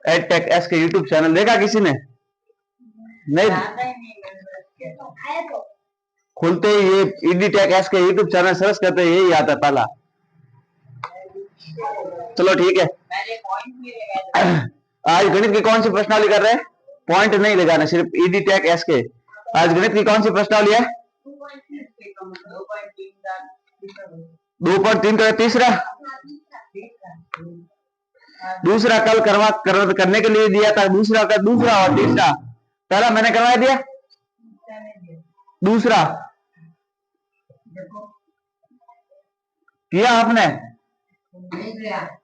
Edtech S के YouTube channel देखा किसी ने? नहीं। खुलते ही ये ईडीटेक एस के यूट्यूब चैनल सर्च करते यही आता पहला। चलो ठीक है। आज गणित की कौन सी प्रश्नावली कर रहे हैं? पॉइंट नहीं लगाना, सिर्फ ईडीटेक एस के। आज गणित की कौन सी प्रश्नावली है? 2.3 का तीसरा। दूसरा कल करने के लिए दिया था, दूसरा का दूसरा और तीसरा। पहला मैंने करवा दिया, दूसरा किया आपने?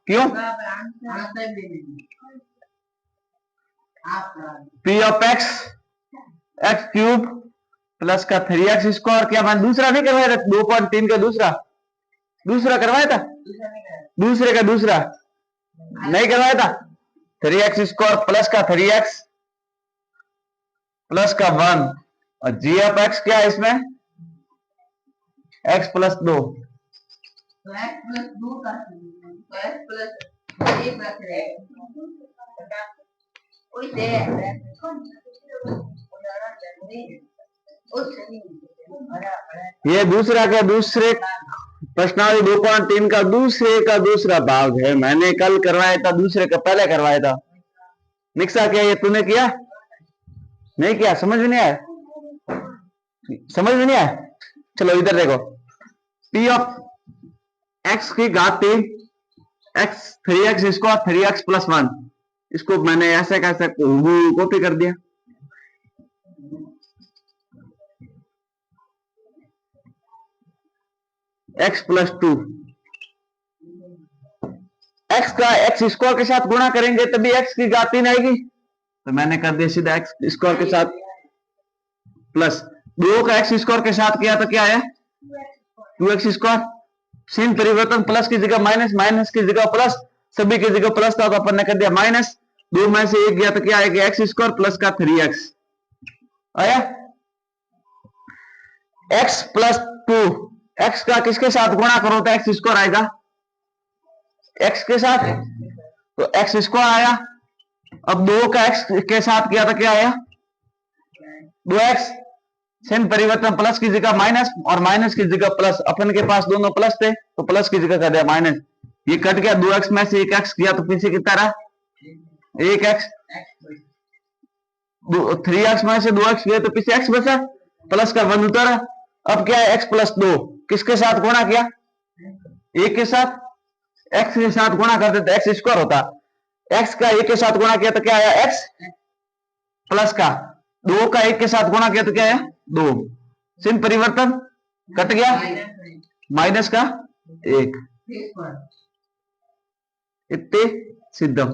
क्यों? P of x x cube plus का 3x स्क्वायर। क्या मैंने दूसरा नहीं करवाया था? 2.3 का दूसरा करवाया था, दूसरे का दूसरा नहीं करवाया था। 3x स्क्वायर प्लस का 3x प्लस का 1 और जी ऑफ एक्स क्या है इसमें? x plus 2। ये दूसरा का दूसरे प्रश्नावली 2.3 का दूसरे का दूसरा भाग है। मैंने कल करवाया था, दूसरे का पहले करवाया था। निक्सा क्या ये तूने किया? नहीं किया? समझ में नहीं आया? समझ में नहीं आया? चलो इधर देखो, पी ऑफ एक्स की घात 3 x 3x square 3x plus 1, इसको मैंने ऐसे कैसे कॉपी कर दिया। x प्लस 2, x का x स्क्वायर के साथ गुणा करेंगे तभी x की घात 3 आएगी, तो मैंने कर दिया सीधा x स्क्वायर के साथ प्लस 2 का x स्क्वायर के साथ किया तो क्या आया? 2x square. चिन्ह परिवर्तन, प्लस की जगह माइनस, माइनस की जगह प्लस, सभी की जगह प्लस था तो अपन ने कर दिया माइनस। 2 में से 1 गया तो क्या आएगा? एक्स स्क्वायर प्लस का 3x आया। x प्लस 2, x का किसके साथ गुणा करो तो एक्स स्क्वायर आएगा? x के साथ, तो एक्स स्क्वायर आया। अब 2 का x के साथ किया तो क्या आया? 2x। चिन्ह परिवर्तन, प्लस की जगह माइनस और माइनस की जगह प्लस, अपन के पास दोनों प्लस थे तो प्लस की जगह कर दिया माइनस। ये कट गया, 2x में से 1x किया तो पीछे कितना रहा? 1x। 3x में से 2x किया तो पीछे x बचा, प्लस का 1 उतारा। अब क्या है? x प्लस 2 किसके साथ गुणा किया? 1 के साथ। x के साथ गुणा करते तो x स्क्वायर होता, x का 1 के साथ गुणा किया तो क्या आया? x प्लस का 2 का 1 के साथ गुणा किया तो क्या आया? 2। चिन्ह परिवर्तन कट गया, माइनस का 1। इतने सिद्धम।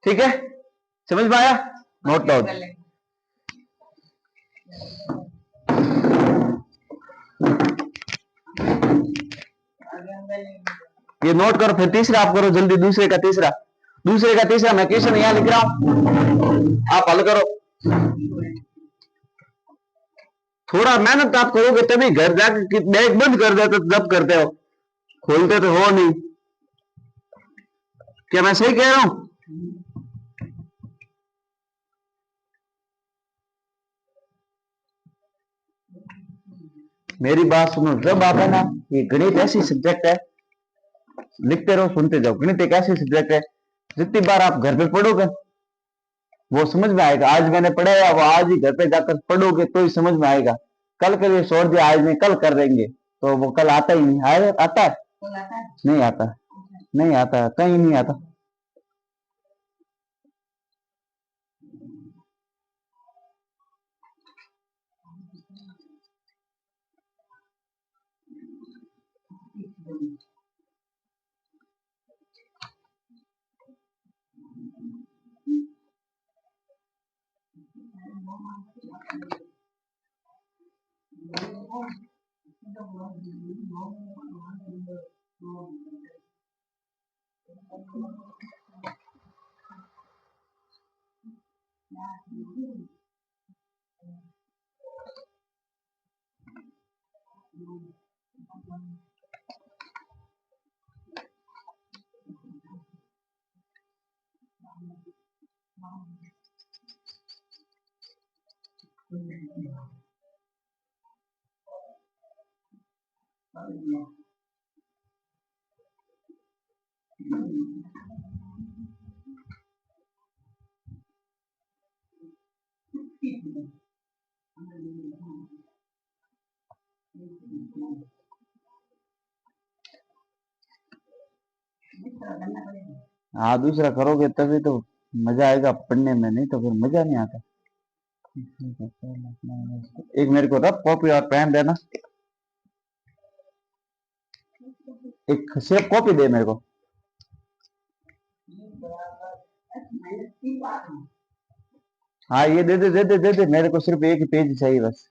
ठीक है, समझ में आया? Note down. ये नोट करो, फिर तीसरा आप करो जल्दी। दूसरे का तीसरा मैं क्वेश्चन यहां लिख रहा हूं, आप हल करो। थोड़ा मेहनत आप करोगे तभी घर जाकर बैग बंद कर देते जब करते हो, खोलते तो हो नहीं। क्या मैं सही कह रहा हूं? मेरी बात सुनो, जब आप है ना, ये गणित ऐसी सब्जेक्ट है, लिखते रहो सुनते जाओ। गणित एक ऐसी सब्जेक्ट है, जितनी बार आप घर पे पढ़ोगे वो समझ में आएगा। आज मैंने पढ़ाया वो आज ही घर पे जाकर पढ़ोगे तो ही समझ में आएगा। कल के लिए छोड़ दिया, आज नहीं कल कर देंगे तो वो कल आता ही नहीं। आए आता है? नहीं आता, नहीं आता, कहीं नहीं आता। हाँ दूसरा करोगे तभी तो मजा आएगा पढ़ने में, नहीं तो फिर मजा नहीं आता। एक मेरे को रफ कॉपी और पेन देना, एक सेफ कॉपी दे मेरे को। हाँ ये दे दे दे दे दे दे, मेरे को सिर्फ एक ही पेज चाहिए बस।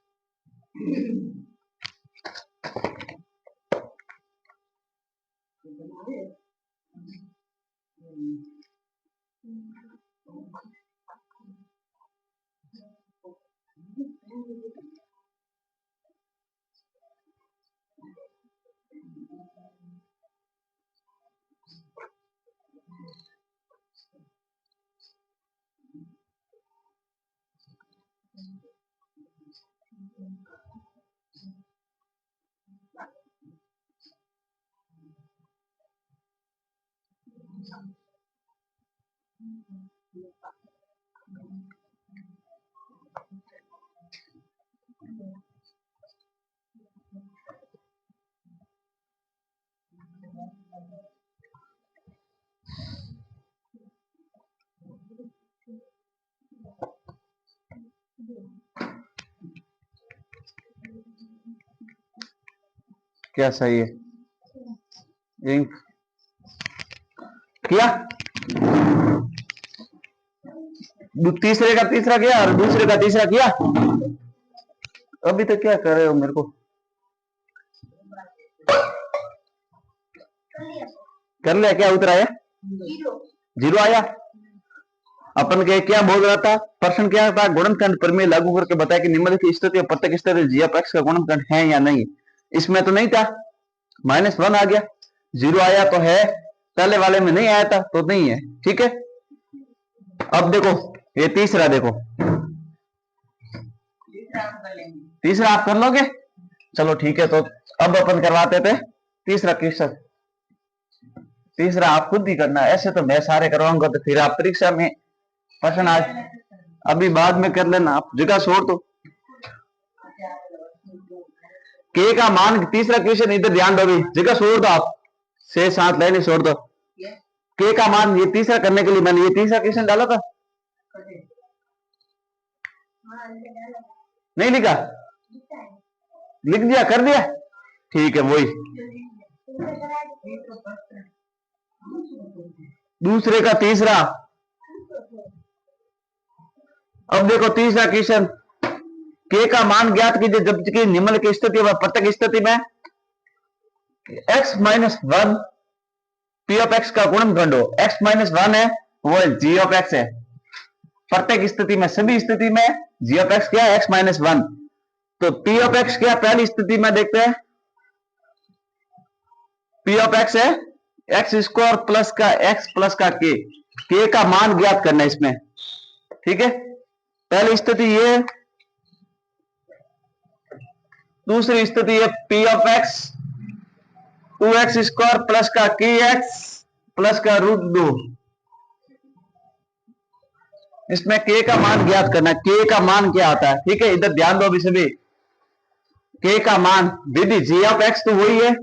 क्या सही है? इंक किया, तीसरे का तीसरा किया और दूसरे का तीसरा किया। अभी तक क्या कर रहे हो मेरे को? कर लिया? क्या उतरा है? जीरो आया। अपन के क्या बोल रहा था? प्रश्न क्या था? गुणनखंड प्रमेय लागू करके बताया कि निम्नलिखित स्थिति और प्रत्येक स्थिति जी ऑफ एक्स का गुणनखंड है या नहीं। इसमें तो नहीं था, -1 आ गया, 0 आया तो है, पहले वाले में नहीं आया था तो नहीं है। ठीक है, अब देखो ये तीसरा, देखो तीसरा आप कर लोगे? चलो ठीक है, तो अब अपन करवाते थे तीसरा क्वेश्चन। तीसरा आप खुद ही करना है, ऐसे तो मैं सारे करवाऊंगा तो फिर आप परीक्षा में प्रश्न आज अभी बाद में कर लेना, आप जगह छोड़ दो। के का मान, तीसरा क्वेश्चन इधर ध्यान दो, अभी जगह छोड़ दो, आप 6-7 लाइनें छोड़ दो। के का मान, ये तीसरा करने के लिए मैंने ये तीसरा क्वेश्चन डाला था, नहीं लिखा? लिख दिया, कर दिया, ठीक है। वही दूसरे का तीसरा। अब देखो तीसरा क्वेश्चन, के का मान ज्ञात कीजिए जबकि निम्नलिखित स्थिति व प्रत्येक स्थिति में x-1 p ऑफ x का गुणनखंड हो। x-1 है वो g ऑफ x है, प्रत्येक स्थिति में, सभी स्थिति में g ऑफ x क्या है? x-1। तो p ऑफ x क्या? पहली स्थिति में देखते हैं, p ऑफ x है x² प्लस का x प्लस का k का मान ज्ञात करना है इसमें। ठीक है, पहली स्थिति ये, दूसरी स्थिति है p of x 2x² plus का kx प्लस का √2। इसमें k का मान ज्ञात करना है। k का मान क्या आता है? ठीक है, इधर ध्यान दो अभी सभी। k का मान विधि g ऑफ x तो वही है,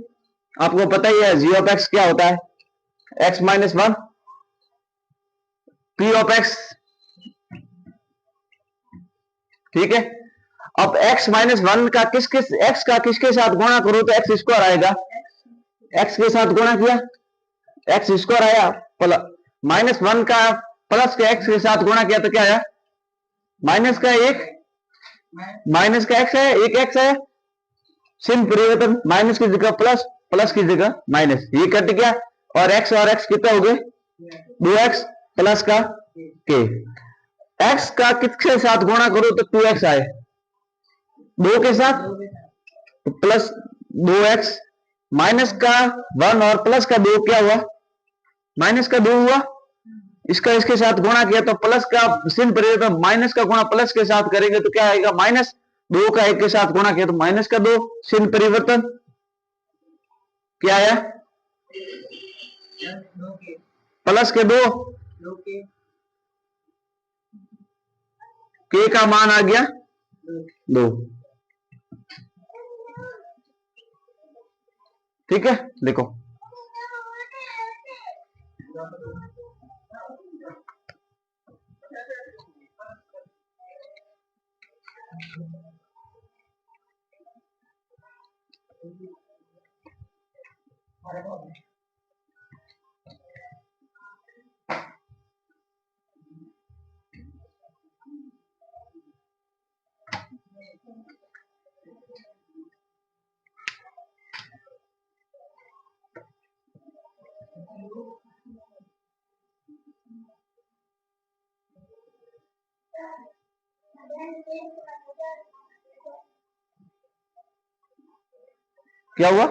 आपको पता ही है g ऑफ x क्या होता है, x-1 p ऑफ x। ठीक है, अब x-1 का x का किसके साथ गुणा करो तो x² आएगा, x के साथ गुणा किया x² आया, -1 का प्लस के x के साथ गुणा किया तो क्या आया? माइनस का x है, एक x है, चिन्ह परिवर्तन, माइनस की जगह प्लस, प्लस की जगह माइनस, ये कट गया और x कितना हो गए? 2x प्लस का k। x का किसके साथ गुणा करो तो 2x आए, 2 के साथ तो प्लस 2x, माइनस का 1 और प्लस का 2 क्या हुआ? माइनस का 2 हुआ। इसका इसके साथ गुणा किया तो प्लस का चिन्ह परिवर्तन, माइनस का गुणा प्लस के साथ करेंगे तो क्या आएगा? -2 का 1 के साथ गुणा किया तो माइनस का 2, चिन्ह परिवर्तन क्या आया? प्लस के 2 के का मान आ गया 2। ठीक है, देखो क्या हुआ?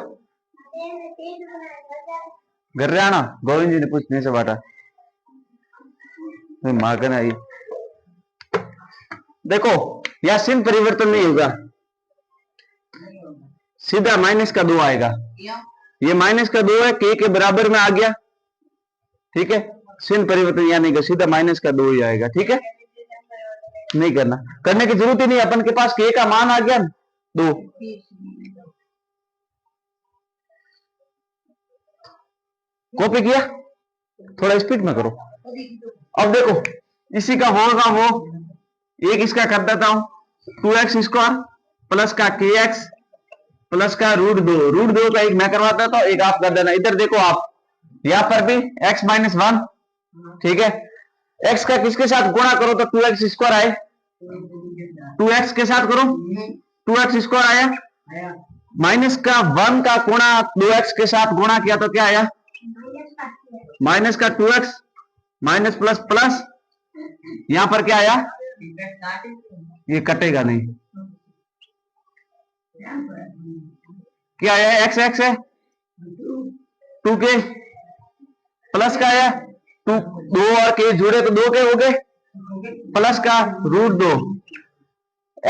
गर्राना गोविंद जी ने पूछने से बांटा मार्गन आई। देखो यह चिन्ह परिवर्तन नहीं होगा, सीधा माइनस का 2 आएगा। ये माइनस का 2 है, के बराबर में आ गया। ठीक है, चिन्ह परिवर्तन या नहीं, सीधा माइनस का 2 ही आएगा। ठीक है, नहीं करना, करने की जरूरत ही नहीं, अपन के पास के का मान आ गया 2। कॉपी किया, थोड़ा स्पीड में करो। अब देखो इसी का होगा वो, एक इसका कर देता हूं 2x स्क्वायर प्लस का kx प्लस का √2 का एक मैं करवाता था, एक आप कर देना। इधर देखो आप, यहां पर भी x माइनस 1। ठीक है, x का किसके साथ गुणा करो तो 2x स्क्वायर आए, 2x के साथ करो 2x स्क्वायर आया, माइनस का 1 का गुणा 2x के साथ गुणा किया तो क्या आया, माइनस का 2x माइनस प्लस प्लस, यहां पर क्या आया, ये कटेगा नहीं, क्या आया, x है 2 के प्लस का आया 2 और के जुड़े तो 2 के हो गए, प्लस का √2।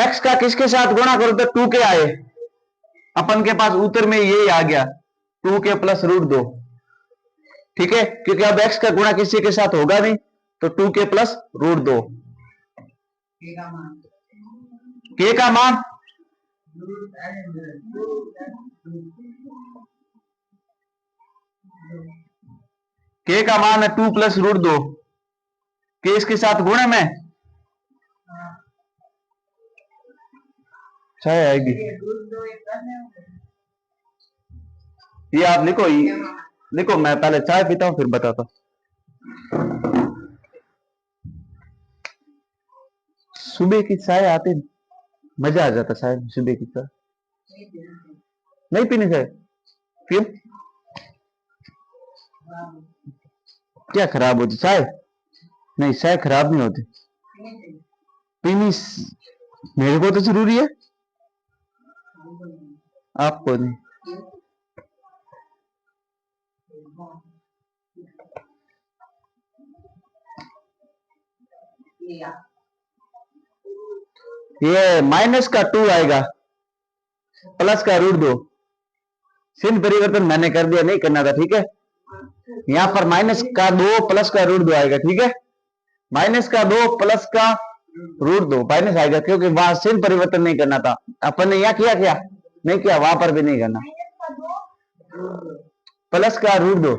x का किसके साथ गुणा करो तो 2 के आए, अपन के पास उत्तर में यही आ गया 2 के प्लस √2। ठीक है, क्योंकि अब x का गुणा किसी के साथ होगा नहीं, तो 2 के प्लस √2। के का मान के का मान है 2 प्लस √2, के इसके साथ गुणे में चाहे आएगी, ये आप लिखो, लिखो, मैं पहले चाय पीता हूं फिर बताता हूं। सुबह की चाय आती मजा आ जाता, चाय सुबह की चाय नहीं पीनी चाय, क्यों, क्या खराब होती चाय, नहीं चाय खराब नहीं होती, पीनी मेरे को तो जरूरी है, आपको नहीं। ये माइनस का 2 आएगा प्लस का √2, चिन्ह परिवर्तन मैंने कर दिया, नहीं करना था। ठीक है, यहां पर माइनस का 2 प्लस का √2 आएगा। ठीक है, माइनस का 2 प्लस का √2 माइनस आएगा, क्योंकि वहां चिन्ह परिवर्तन नहीं करना था अपन ने, यहां किया क्या नहीं किया, वहां पर भी नहीं करना, प्लस का √2।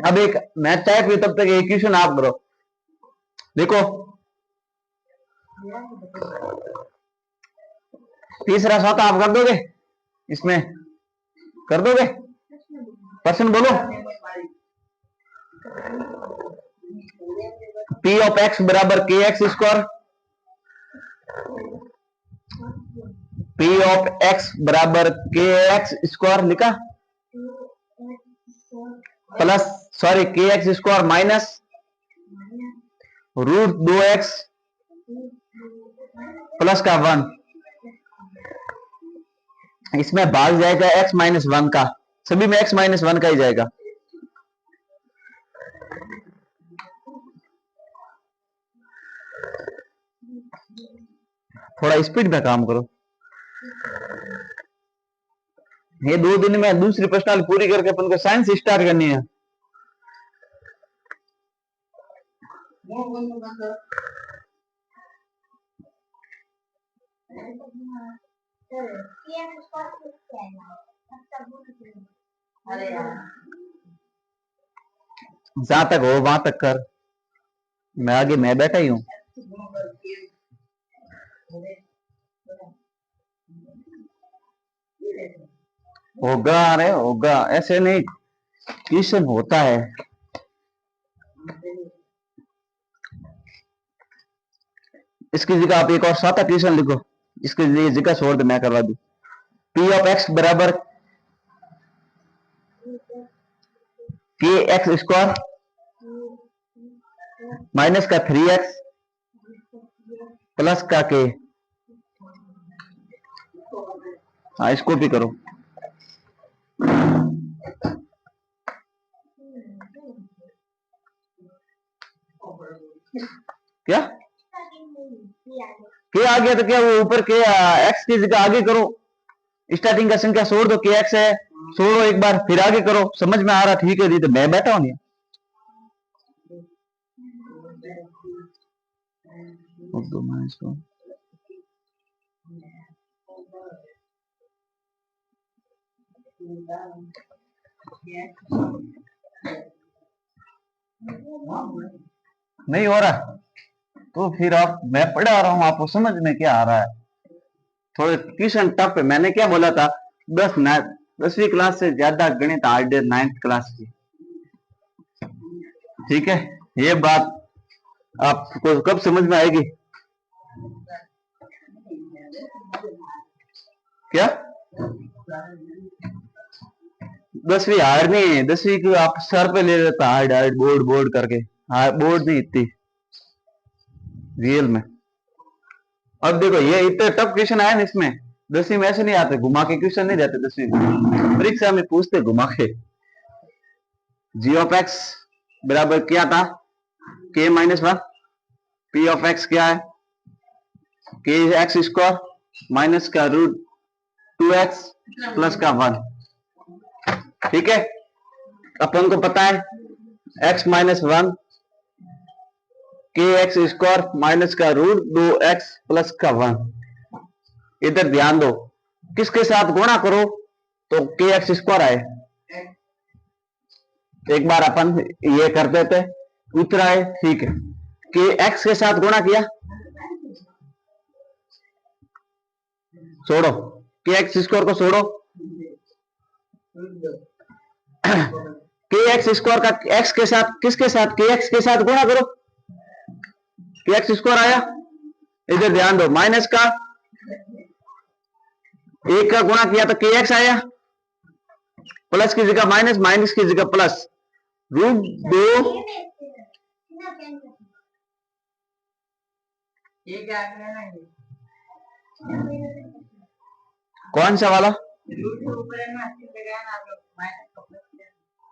अब एक मैं टाइप भी, तब तक एक क्वेश्चन आप करो, देखो तीसरा चौथा आप कर दोगे, इसमें कर दोगे, प्रश्न बोलो। P ऑफ x बराबर kx square, P of x बराबर kx स्क्वायर लिखा, plus sorry kx square minus √2x plus का 1, इसमें भाग जाएगा x माइनस 1 का, सभी में x माइनस 1 का ही जाएगा। थोड़ा स्पीड में काम करो। ये 2 दिन में दूसरी प्रश्नावली पूरी करके अपन को साइंस स्टार्ट करनी है। जहां तक हो वहां तक कर, मैं आगे मैं बैठा ही हूं। होगा, अरे होगा, ऐसे नहीं क्वेश्चन होता है। इसकी जगह आप एक और 7 क्वेश्चन लिखो, इसके लिए जगह छोड़ दे, मैं करवा दूं। पी ऑफ एक्स बराबर के एक्स स्क्वायर माइनस का 3x प्लस का के। हाँ, इसको भी करो। क्या के आ गया तो क्या वो ऊपर के एक्स की जगह आगे करो, स्टार्टिंग का संख्या छोड़ दो, के एक्स है छोड़ो एक बार, फिर आगे करो। समझ में आ रहा? ठीक है जी, तो मैं बैठा हूं। नहीं हो रहा तो फिर आप, मैं पढ़ा रहा हूं, आपको समझ में क्या आ रहा है? थोड़े ट्यूशन टफ है। मैंने क्या बोला था, 10वीं क्लास से ज्यादा गणित हार्ड है 9th क्लास की। ठीक है, ये बात आपको कब समझ में आएगी? क्या 10वीं हार्ड नहीं है, 10वीं को आप सर पे ले लेता हार्ड हार्ड बोर्ड करके। बोर्ड नहीं इतनी रियल में। अब देखो ये इतने टफ क्वेश्चन आए ना इसमें, 10वीं में ऐसे नहीं आते, घुमा के क्वेश्चन नहीं जाते 10वीं में, परीक्षा में पूछते घुमा के। जी ऑफ एक्स बराबर क्या था, के माइनस 1। पी ऑफ एक्स क्या है, के एक्स स्क्वायर माइनस का रूट 2x प्लस का 1। ठीक है, अपन को पता है x माइनस 1 के एक्स स्क्वायर माइनस का रूट 2x प्लस का 1। इधर ध्यान दो, किसके साथ गुणा करो तो के एक्स स्क्वायर आए। एक बार अपन ये कर देते, उत्तर आए। ठीक है, के एक्स के साथ गुणा किया, छोड़ो के एक्स स्क्वायर को छोड़ो, के एक्स स्क्वायर का एक्स के साथ, किसके साथ, के एक्स के साथ गुणा करो, के एक्स स्क्वायर आया। इधर ध्यान दो, माइनस का एक का गुणा किया तो के एक्स आया, प्लस की जगह माइनस, माइनस की जगह प्लस, रूट 2। कौन सा वाला?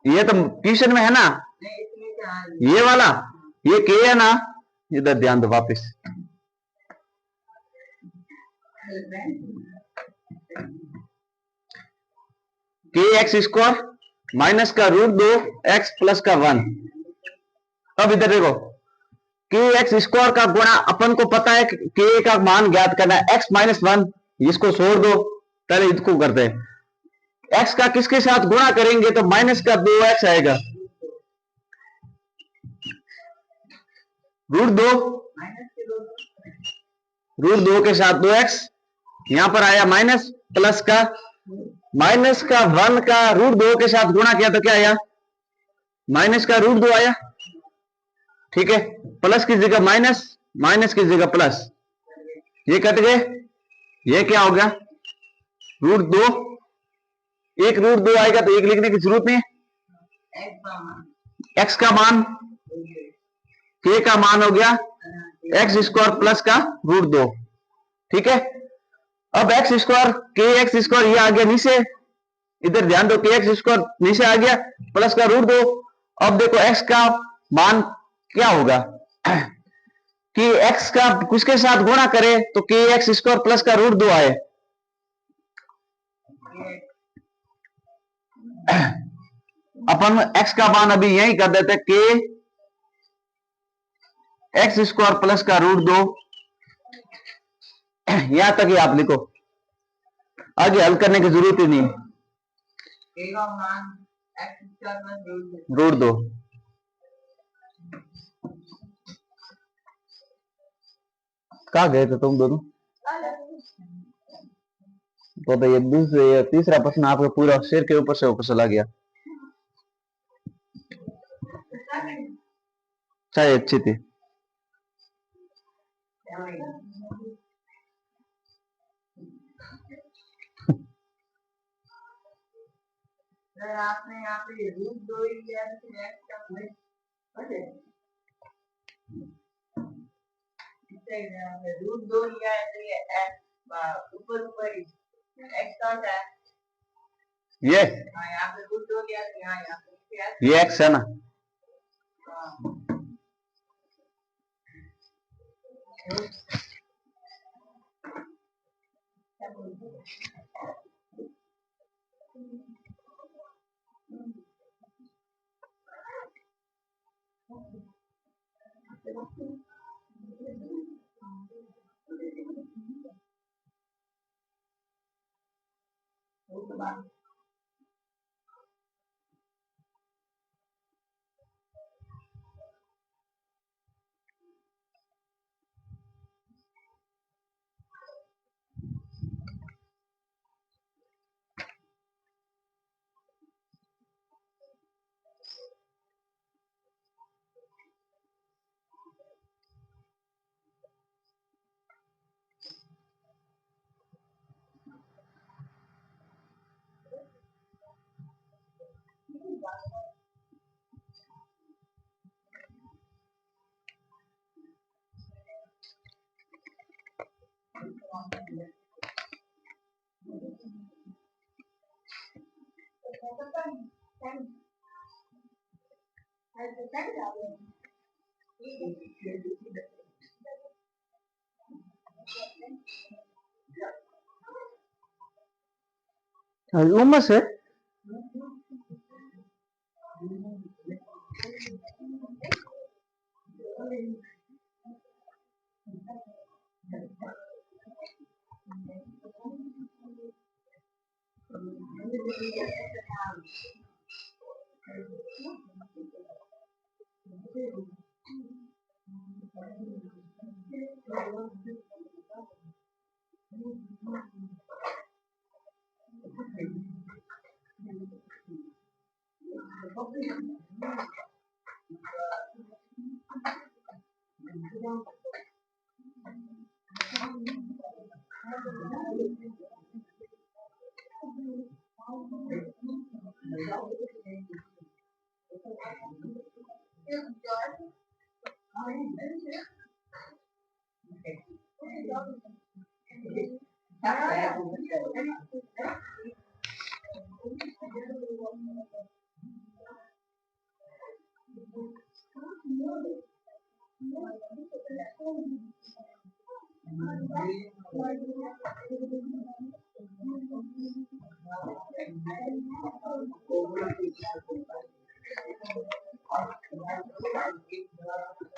ये तो ट्यूशन में है ना, ये वाला, ये के है ना। इधर ध्यान दो वापस, के एक्स स्क्वायर माइनस का रूट 2x प्लस का 1। अब इधर देखो, के एक्स स्क्वायर का गुणा अपन को पता है, के का मान ज्ञात करना है, x माइनस 1। इसको छोड़ दो, पहले इसको करते हैं। x का किसके साथ गुणा करेंगे तो माइनस का 2x आएगा, रूट 2 के साथ 2x, यहां पर आया माइनस, प्लस का माइनस का 1 का रूट 2 के साथ गुणा किया तो क्या आया, माइनस का रूट 2 आया। ठीक है, प्लस की जगह माइनस, माइनस की जगह प्लस, ये कट गए, ये क्या हो गया, रूट 2। एक रूट 2 आएगा तो एक लिखने की जरूरत नहीं है। एक्स का मान, के का मान हो गया एक्स स्क्वायर प्लस का रूट 2। ठीक है, अब एक्स स्क्वायर, के एक्स स्क्वायर ये आ गया नीचे, इधर ध्यान दो, के एक्स स्क्वायर नीचे आ गया प्लस का रूट 2। अब देखो एक्स का मान क्या होगा, कि एक्स का किसके साथ गुणा करे तो के एक्स स्क्वायर प्लस का रूट 2 आए। अपन x का मान अभी यही कर देते के एक्स स्क्वायर प्लस का √2, यहां तक ही आप लिखो, आगे हल करने की जरूरत ही नहीं। √2 कहाँ गए थे तुम दोनों? तो ये दूसरे तीसरा प्रश्न आपके पूरा सिर के ऊपर से ऊपर चला गया। चाय अच्छी थी। आपने यहाँ पे √2 लिया √2 लिया है तो ये ऊपर ऊपर x का है ये, यहाँ पे √2 लिया तो यहाँ पे ये x है ना। उमस है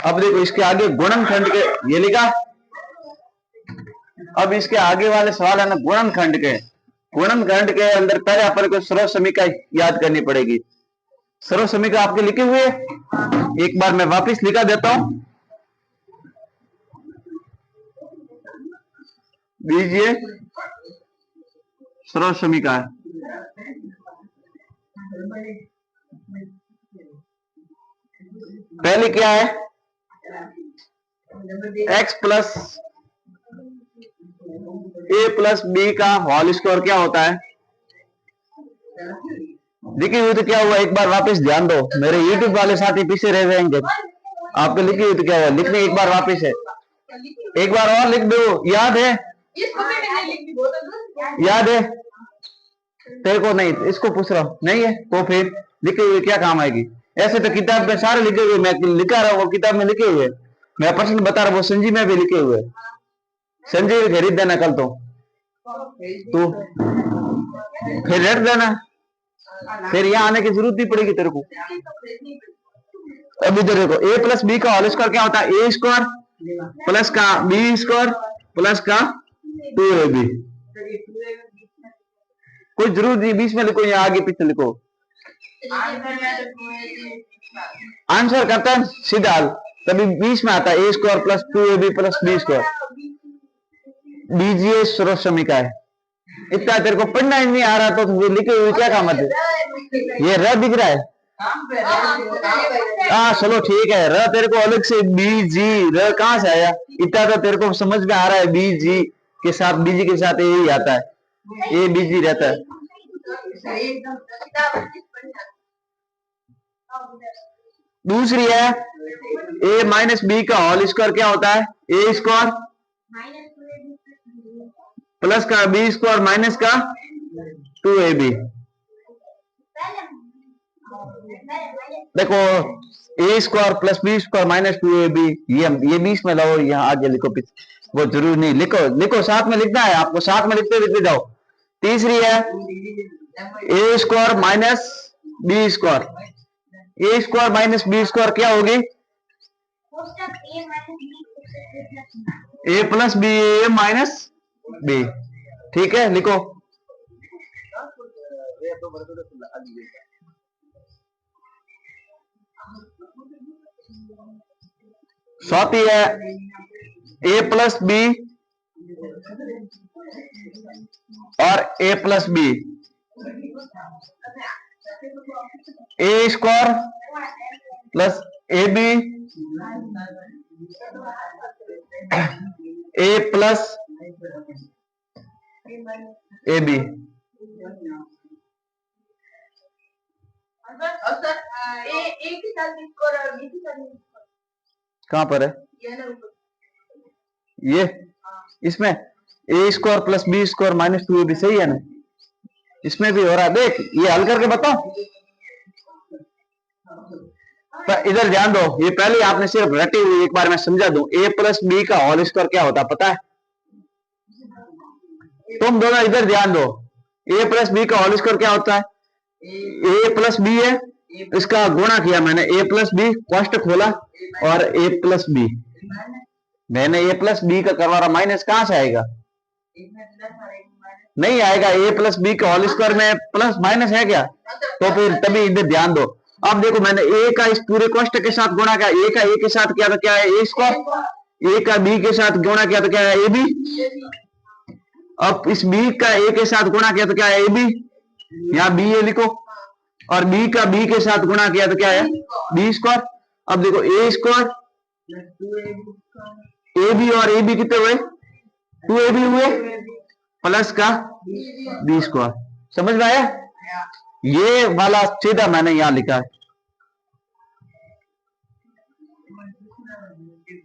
अब देखो इसके आगे गुणनखंड के ये लिखा। अब इसके आगे वाले सवाल है ना गुणनखंड के। गुणनखंड के अंदर पहले अपन को सर्व समीका याद करनी पड़ेगी। सर्व समीका आपके लिखे हुए, एक बार मैं वापस लिखा देता हूं, दीजिए सर्व समीका है। पहले क्या है, x plus a plus B का होल स्क्वायर क्या होता है। लिखी हुई तो क्या हुआ, एक बार वापस ध्यान दो, मेरे YouTube वाले साथी पीछे रह जाएंगे। आपको लिखी हुई तो क्या हुआ, लिखने एक बार वापस है, एक बार और लिख दो। याद है, याद है तेरे को? नहीं, इसको पूछ रहा हूं, नहीं है तो फिर लिखे हुए क्या काम आएगी। ऐसे तो किताब में सारे लिखे हुए, मैं लिखा रहा हूँ, वो किताब में लिखे हुए, मैं प्रश्न बता रहा हूँ, वो संजीव में भी लिखे हुए। संजीव खरीद देना कल तो, तू फिर रेट देना। फिर यहाँ आने की जरूरत नहीं पड़ेगी तेरे को। अभी देखो ए प्लस बी का होल स्क्वायर क्या होता है, ए स्क्वायर प्लस का बी स्क्वायर प्लस का 2ab। कोई जरूरत नहीं बीच में लिखो या आगे पीछे लिखो, आंसर करता है सीधा हल तभी बीच में आता है A square plus 2ab plus B square. बीजीए स्रोत समीका है। इतना तेरे को पढ़ना ही नहीं आ रहा तो लिखे हुए क्या काम है। ये र दिख रहा है, हाँ चलो ठीक है। र तेरे को अलग से बी जी र कहां से आया, इतना तो तेरे को समझ में आ रहा है। बी जी के साथ बीजी के साथ यही आता है, ए बीजी रहता है। दूसरी है ए माइनस बी का होल स्क्वायर क्या होता है, ए स्क्वायर प्लस का बी स्क्वायर माइनस का 2ab। देखो A square plus B square minus 2ab ये बीच में लाओ, यहाँ आगे लिखो पीछे वो जरूरी नहीं, लिखो लिखो साथ में लिखना है आपको, साथ में लिखते लिखते जाओ। तीसरी है A square minus B square, A square minus B square क्या होगी, A plus B A minus B. ठीक है लिखो। चौथी है ए प्लस बी और A plus B, A square plus A B A plus A B. कहां पर है ये, इसमें A square plus B square minus 2ab सही है ना, इसमें भी हो रहा है। देख ये हल करके बताओ। इधर ध्यान दो, ये पहले आपने सिर्फ रटी हुई, एक बार मैं समझा दूं। ए प्लस बी का होल स्क्वायर क्या होता है पता है, तुम दोनों इधर ध्यान दो। ए प्लस बी का होल स्क्वायर क्या होता है, ए प्लस बी है इसका गुणा किया मैंने, ए प्लस बी कॉस्ट खोला और ए प्लस बी, मैंने ए प्लस बी का करवा रहा, माइनस कहां से आएगा, नहीं आएगा। ए प्लस बी का होल स्क्वायर में प्लस माइनस है क्या, तो फिर तभी इधर ध्यान दो। अब देखो मैंने ए का इस पूरे कॉस्ट के साथ गुणा किया, ए का ए के साथ किया तो क्या है ए स्क्वायर, ए का बी के साथ गुणा किया तो क्या है ए बी, अब इस बी का ए के साथ गुणा किया तो क्या है ए बी, यहाँ बी ए लिखो, और बी का बी के साथ गुणा किया तो क्या है बी स्क्वायर। अब देखो ए स्क्वायर ए बी और ए बी कितने हुए 2ab हुए प्लस का बी स्क्वायर। समझ में आया, ये वाला सीधा मैंने यहां लिखा है,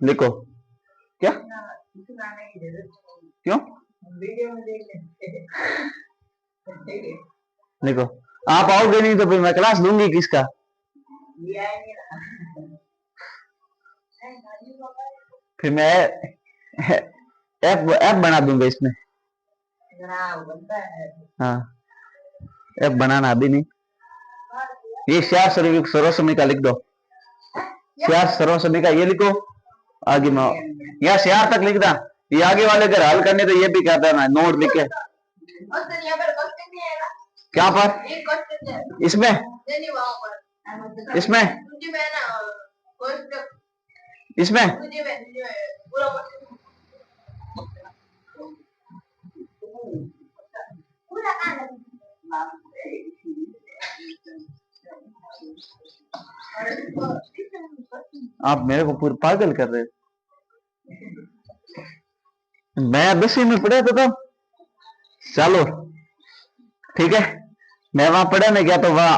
लिखो क्या क्यों लिखो, आप आओगे नहीं तो फिर मैं क्लास दूंगी किसका। फिर मैं एफ बना दूंगा इसमें, हाँ एफ बनाना अभी नहीं। ये चार सर्वसमी का लिख दो, चार सर्वसमी का ये लिखो आगे मैं यहाँ चार तक लिख दा, ये आगे वाले अगर हल करने तो ये भी कहता है ना नोट लिख के। क्या पर इसमें इसमें इसमें आप मेरे को पूरा पागल कर रहे हो। मैं 10वीं में पढ़ा था तब, चलो ठीक है। मैं वहां पढ़ने गया तो वहां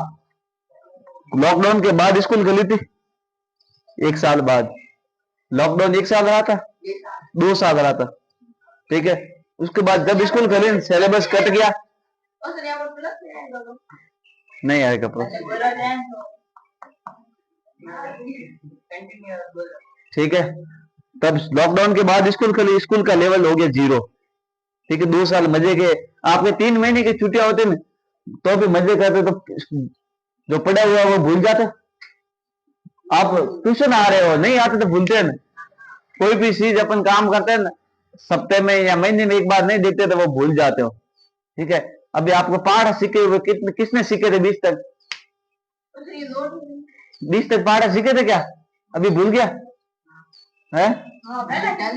लॉकडाउन के बाद स्कूल खुली थी, 1 साल बाद लॉकडाउन 1 साल रहा था, 2 साल रहा था, ठीक है। उसके बाद जब स्कूल खुले सिलेबस कट गया, नहीं आएगा ठीक है। तब लॉकडाउन के बाद स्कूल खुली, स्कूल का लेवल हो गया 0, ठीक है। 2 साल मजे के, आपके 3 महीने की छुट्टियां होती हैं, तो भी मजे करते तो जो पढ़ा हुआ वो भूल जाते। आप ट्यूशन आ रहे हो, नहीं आते तो भूलते हैं ना। कोई भी चीज अपन काम करते हैं ना, सप्ताह में या महीने में एक बार नहीं देखते तो वो भूल जाते हो। ठीक है, अभी आपको पाठ सीखे हुए किसने सीखे थे 20 तक? 20 तक पाठ सीखे थे क्या? अभी भूल गया है?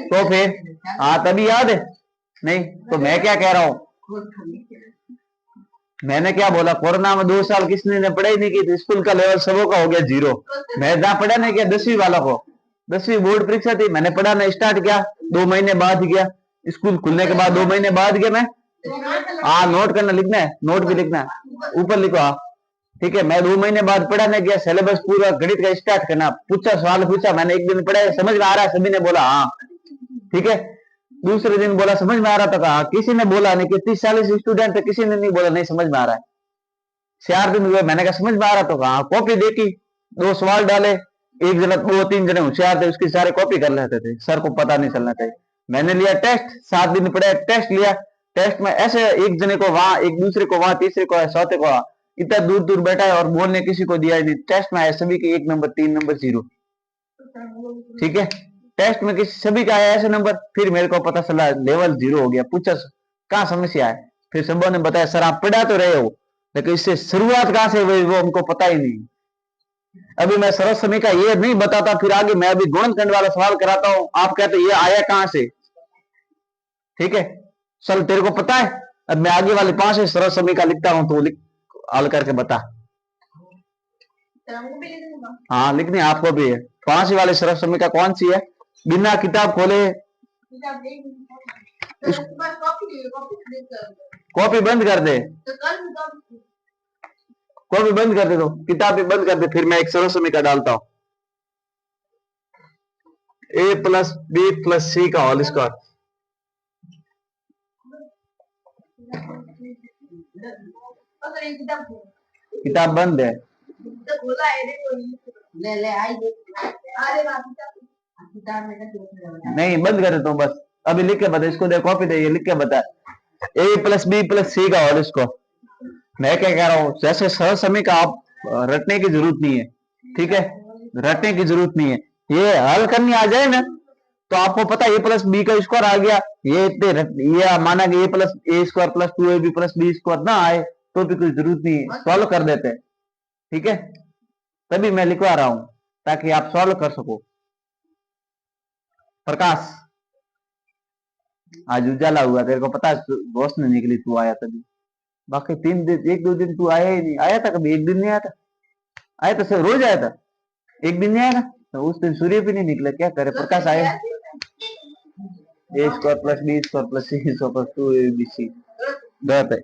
तो फिर हाँ तभी याद है नहीं। तो मैं क्या कह रहा हूं, मैंने क्या बोला, कोरोना में 2 साल किसने ने पढ़ाई नहीं की, तो स्कूल का लेवल सबों का हो गया 0। मैं जहाँ पढ़ा नहीं किया 10वीं वाला को, 10वीं बोर्ड परीक्षा थी, मैंने पढ़ाना स्टार्ट किया 2 महीने बाद गया, स्कूल खुलने के बाद 2 महीने बाद गया मैं। हाँ नोट करना, लिखना है, नोट भी लिखना है, ऊपर लिखो। हाँ ठीक है, मैं 2 महीने बाद पढ़ाने गया, सिलेबस पूरा गणित का स्टार्ट करना, पूछा सवाल पूछा मैंने, एक दिन पढ़ा समझ में आ रहा है, सभी ने बोला हाँ। ठीक है, दूसरे दिन बोला समझ में आ रहा था, कहा किसी ने बोला नहीं कि 30-40 स्टूडेंट थे, किसी ने नहीं बोला नहीं समझ में आ रहा है। 4 दिन हुए, मैंने कहा समझ में आ रहा तो कहा, कॉपी देखी, 2 सवाल डाले, एक जना 2-3 जने होशियार थे उसकी सारे कॉपी कर लेते थे, सर को पता नहीं चलना चाहिए। मैंने लिया टेस्ट, 7 दिन पढ़े, टेस्ट लिया, टेस्ट में ऐसे एक जने को वहां, एक दूसरे को वहां, तीसरे को चौथे को वहां, इतना दूर दूर बैठा है और बोलने किसी को दिया ही नहीं। टेस्ट में आया सभी के 1 नंबर, 3 नंबर, 0। ठीक है, टेस्ट में किसी सभी का आया ऐसे नंबर। फिर मेरे को पता चला लेवल 0 हो गया, पूछा कहाँ समस्या है, फिर सबों ने बताया सर आप पढ़ा तो रहे हो लेकिन इससे शुरुआत कहाँ से हुई वो हमको पता ही नहीं। अभी मैं सरल समय का ये नहीं बताता, फिर आगे मैं अभी गुणनखंड वाला सवाल कराता हूं, आप कहते ये आया कहां से। ठीक है, चल तेरे को पता है, अब मैं आगे वाले 5 सरल समय का लिखता हूं, तो हल करके बता। हाँ लिखनी आपको भी है। 5 वाले सरल समय का कौन सी है? बिना किताब खोले कॉपी बंद कर दे, कॉपी बंद कर दे, तो किताब भी बंद कर दे, फिर मैं एक सरल समय का डालता हूं, a+b+c का होल स्क्वायर। किताब बंद है, नहीं बंद कर देता हूँ बस, अभी लिख के बता, इसको दे कॉपी दे, ये लिख के बता, a+b+c का होल स्क्वायर। मैं क्या कह रहा हूँ, जैसे सरल समय का आप रटने की जरूरत नहीं है। ठीक है, रटने की जरूरत नहीं है, ये हल करनी आ जाए ना तो आपको पता है a+b का स्क्वायर आ गया, ये माना कि a+a² + 2ab+b² ना आए तो भी कोई जरूरत नहीं है, सॉल्व कर देते हैं। ठीक है, तभी मैं लिखवा रहा हूं ताकि आप सॉल्व कर सको। प्रकाश आज उजाला हुआ, तेरे को पता है रोशनी निकली, तू आया तभी, बाकी 3 दिन 1-2 दिन तू आया ही नहीं। आया था कभी? एक दिन नहीं आया था? आया था सर, रोज आया था, एक दिन नहीं आया ना, तो उस दिन सूर्य भी नहीं निकला, क्या करे, प्रकाश आया। a² + b² + c² + 2abc गलत है।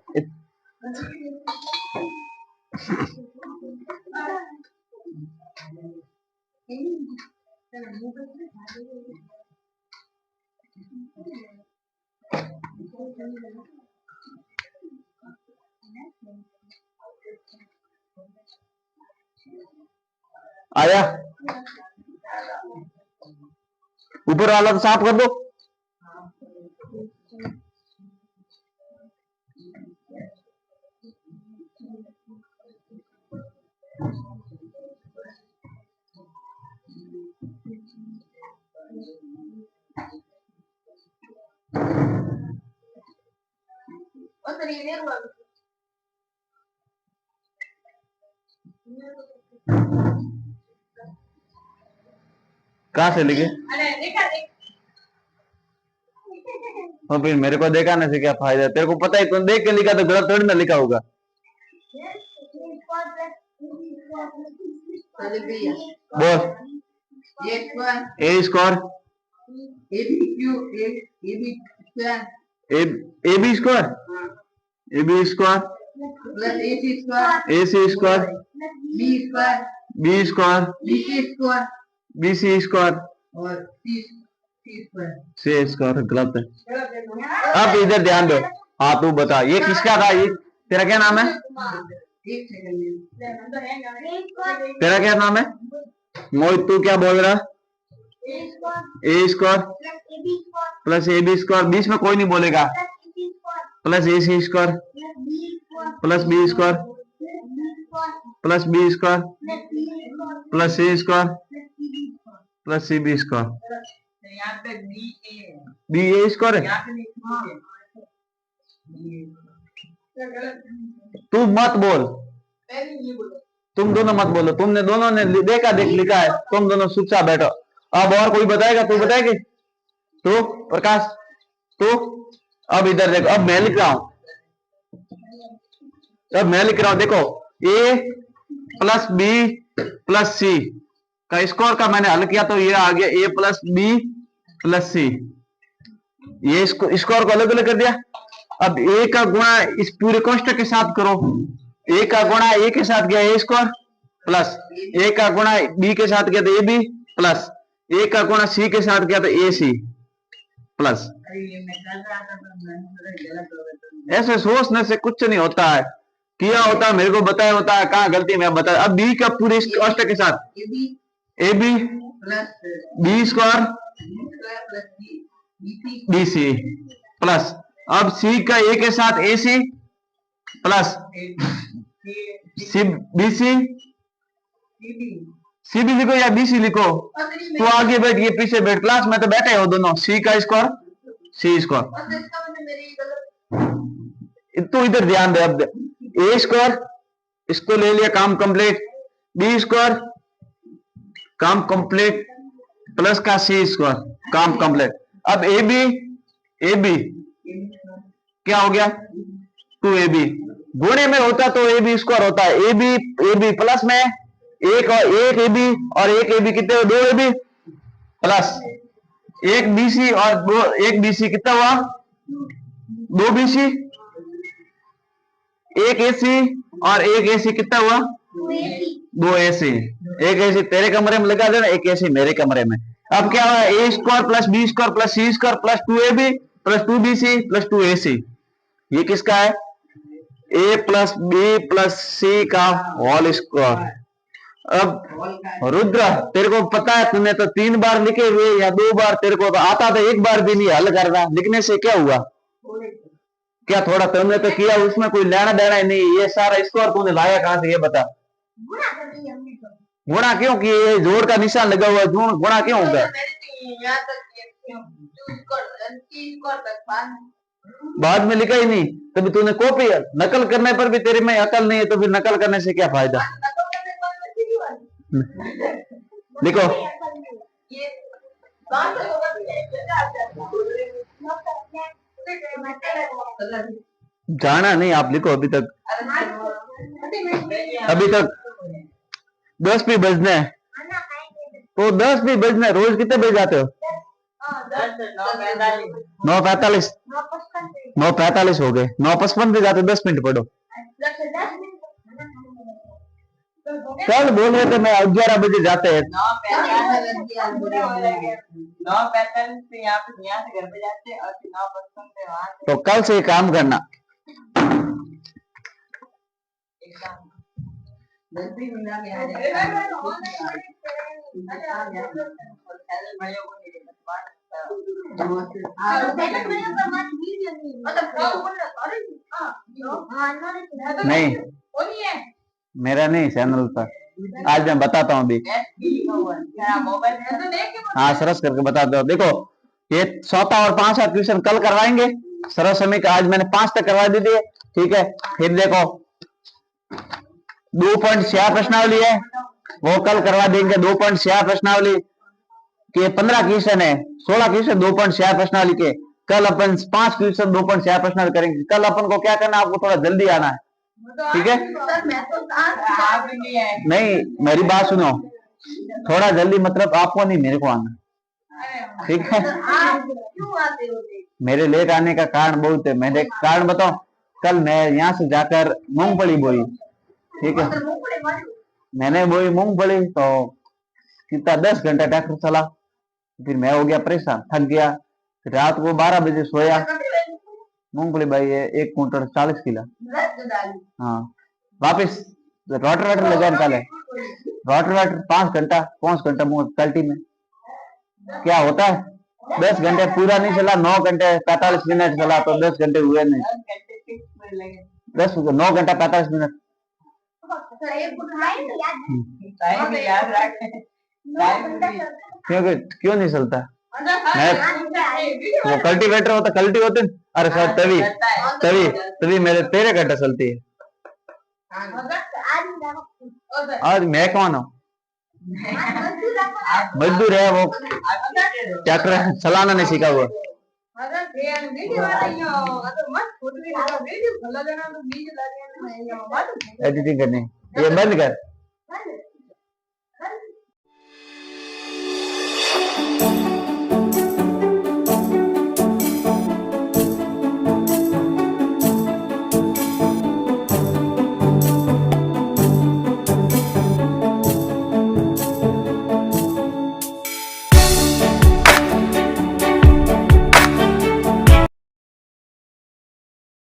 आया, ऊपर वाला तो साफ कर दो। कहाँ से लिखे? और फिर मेरे को देखा ना से क्या फायदा, तेरे को पता है तुम देख के लिखा तो गलत थोड़ी ना लिखा होगा। बोल, a² b² गलत है। अब इधर ध्यान दो, हाँ तू बता ये किसका था, ये तेरा क्या नाम है? तेरा क्या नाम है मोहित? तू क्या बोल रहा? a² + ab², बीच में कोई नहीं बोलेगा, plus A C square plus B square plus B square plus C square plus C B square. B A square है। तू मत बोल, तुम दोनों मत बोलो, तुमने दोनों ने देखा देख लिखा है, तुम दोनों चुपचाप बैठो। अब और कोई बताएगा? तू बताएगी? तू प्रकाश, तू अब इधर देखो, अब मैं लिख रहा हूं, अब मैं लिख रहा हूं, देखो ए प्लस बी प्लस सी का स्कोर का मैंने हल किया तो ये आ गया ए प्लस बी प्लस सी। ये स्कोर को अलग अलग कर दिया। अब ए का गुणा इस पूरे कोष्टक के साथ करो। ए का गुणा ए के साथ गया ए स्क्वायर प्लस ए का गुणा बी के साथ गया तो ए बी प्लस ए का गुणा सी के साथ गया तो ए सी प्लस। ऐसे सोचने से कुछ नहीं होता है, किया होता है, मेरे को बताया होता है, कहाँ गलती मैं बता। अब बी का पूरे कोष्टक के साथ A B B square B C plus अब सी का ए के साथ ए C plus C B C भी लिखो या बी सी लिखो, तो आगे बैठ, ये पीछे बैठ, क्लास में तो बैठे हो दोनों। सी का स्क्वायर सी स्क्वायर, तो इधर ध्यान दे। अब ए स्क्वायर इसको ले लिया, काम कंप्लीट, बी स्क्वायर काम कंप्लीट प्लस का सी स्क्वायर काम कंप्लीट। अब ए बी क्या हो गया 2ab, गुणे में होता तो ए बी स्क्वायर होता है। ए बी प्लस में एक और एक ए बी और एक ए बी कितने हुए 2 ए बी प्लस एक बी सी और दो एक बी सी कितना हुआ 2 बी सी, एक ए सी और एक ए सी कितना हुआ 2 ए सी। एक ए सी तेरे कमरे में लगा देना, एक ए सी मेरे कमरे में। अब क्या हुआ A square plus B square plus C square plus 2ab plus 2 B C plus 2 A C. ये किसका है? A plus B plus C का होल स्क्वायर। अब रुद्र तेरे को पता है, तूने तो 3 बार लिखे हुए या 2 बार, तेरे को तो आता था, 1 बार भी नहीं हल करना। लिखने से क्या हुआ? क्या थोड़ा तुमने तो किया, उसमें कोई लेना देना ही नहीं। ये सारा स्कोर तूने लाया कहां से ये बता? गुणा क्यों किए? जोड़ का निशान लगा हुआ है, गुणा क्यों होगा? बाद में लिखा ही नहीं, तभी तूने कॉपी नकल करने पर भी तेरे में अकल नहीं है, तो फिर नकल करने से क्या फायदा? लिखो जाना नहीं, आप लिखो। अभी तक 10 भी बजने हैं, तो 10 भी बजने। रोज कितने बजे जाते हो? 9:45 9:45 हो गए, 9:55 पे जाते, 10 मिनट पढ़ो। कल बोल रहे थे मैं 11 बजे जाते हैं। 9:45 से यहाँ से घर पे जाते हैं और 9:55 से वहां से। तो कल से काम करना। नहीं मेरा नहीं, चैनल पर आज मैं बताता हूँ अभी। हाँ सरस करके बता दो। देखो ये 4था और 5वां क्वेश्चन कल करवाएंगे। सरस समय का आज मैंने 5 तक करवा दी थी, ठीक है। फिर देखो 2.6 प्रश्नावली है, वो कल करवा देंगे। 2.6 प्रश्नावली के 15 क्वेश्चन है, 16 क्वेश्चन 2.6 प्रश्नावली के। कल अपन 5 क्वेश्चन 2.6 प्रश्नावली करेंगे। कल अपन को क्या करना, आपको थोड़ा जल्दी आना है, ठीक है। नहीं मेरी बात सुनो, थोड़ा जल्दी, मतलब आपको नहीं मेरे को आना, ठीक है। मेरे लेट आने का कारण बहुत है, मैंने कारण बताऊं। कल मैं यहाँ से जाकर मूंगफली बोई, ठीक है। मैंने बोई मूंगफली तो कितना 10 घंटा ट्रैक्टर चला, फिर मैं हो गया परेशान, थक गया। फिर रात को 12 बजे सोया। मूंगफली भाई है 1 कुंटल 40 किलो। हाँ वापिस रोटर लगा निकाले, रोटर 5 घंटा मुंह कल्टी में क्या होता है, 10 घंटे पूरा नहीं चला, 9 घंटे 45 मिनट चला तो 10 घंटे हुए नहीं। 10 घंटे फिक्स पूरे लगे। 9 घंटा 45 मिनट। टाइम भी याद रख। क्योंकि क्यों नहीं चलता? वो कल्टीवेटर होता, कल्टी होते न? अरे सर तभी तभी तभी मेरे तेरे घंटा चलती है। आज मैं कौन हूँ? मजदूर है वो, ट्रैक्टर चलाना नहीं सीखा हुआ। एडिटिंग करनी, ये बंद कर।